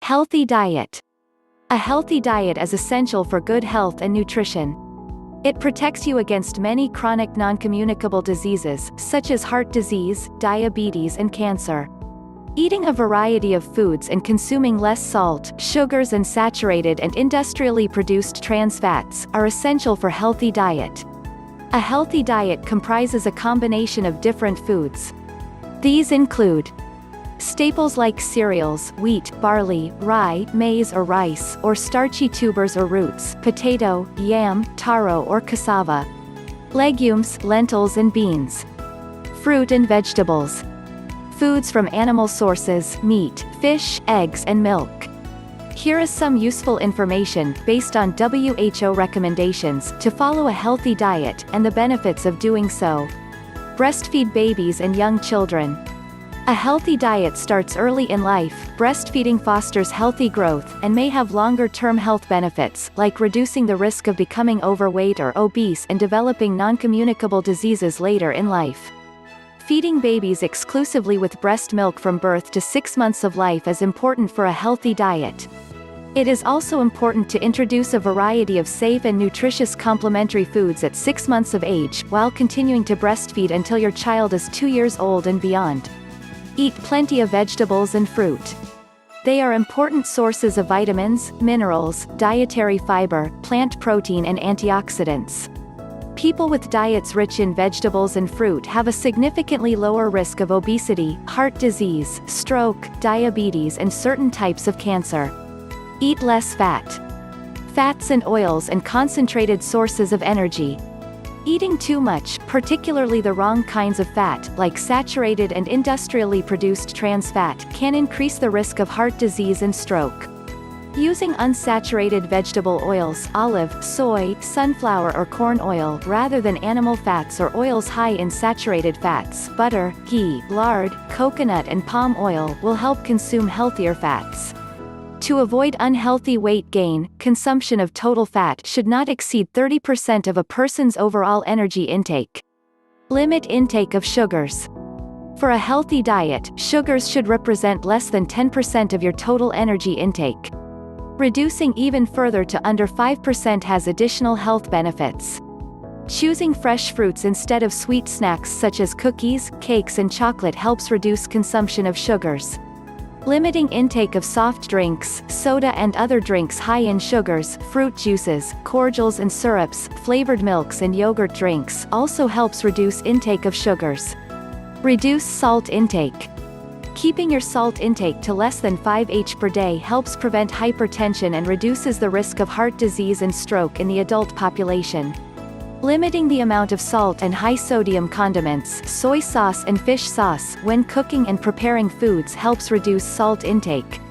Healthy diet. A healthy diet is essential for good health and nutrition. It protects you against many chronic non-communicable diseases, such as heart disease, diabetes and cancer. Eating a variety of foods and consuming less salt, sugars and saturated and industrially produced trans fats are essential for healthy diet. A healthy diet comprises a combination of different foods. These include staples like cereals, wheat, barley, rye, maize or rice, or starchy tubers or roots, potato, yam, taro or cassava. Legumes, lentils and beans. Fruit and vegetables. Foods from animal sources, meat, fish, eggs and milk. Here is some useful information, based on WHO recommendations, to follow a healthy diet, and the benefits of doing so. Breastfeed babies and young children. A healthy diet starts early in life. Breastfeeding fosters healthy growth, and may have longer-term health benefits, like reducing the risk of becoming overweight or obese and developing non-communicable diseases later in life. Feeding babies exclusively with breast milk from birth to 6 months of life is important for a healthy diet. It is also important to introduce a variety of safe and nutritious complementary foods at 6 months of age, while continuing to breastfeed until your child is 2 years old and beyond. Eat plenty of vegetables and fruit. They are important sources of vitamins, minerals, dietary fiber, plant protein and antioxidants. People with diets rich in vegetables and fruit have a significantly lower risk of obesity, heart disease, stroke, diabetes and certain types of cancer. Eat less fat. Fats and oils and concentrated sources of energy. Eating too much, particularly the wrong kinds of fat, like saturated and industrially produced trans fat, can increase the risk of heart disease and stroke. Using unsaturated vegetable oils, olive, soy, sunflower or corn oil, rather than animal fats or oils high in saturated fats, butter, ghee, lard, coconut and palm oil, will help consume healthier fats. To avoid unhealthy weight gain, consumption of total fat should not exceed 30% of a person's overall energy intake. Limit intake of sugars. For a healthy diet, sugars should represent less than 10% of your total energy intake. Reducing even further to under 5% has additional health benefits. Choosing fresh fruits instead of sweet snacks such as cookies, cakes and chocolate helps reduce consumption of sugars. Limiting intake of soft drinks, soda and other drinks high in sugars, fruit juices, cordials and syrups, flavored milks and yogurt drinks also helps reduce intake of sugars. Reduce salt intake. Keeping your salt intake to less than 5 per day helps prevent hypertension and reduces the risk of heart disease and stroke in the adult population. Limiting the amount of salt and high-sodium condiments, soy sauce and fish sauce, when cooking and preparing foods helps reduce salt intake.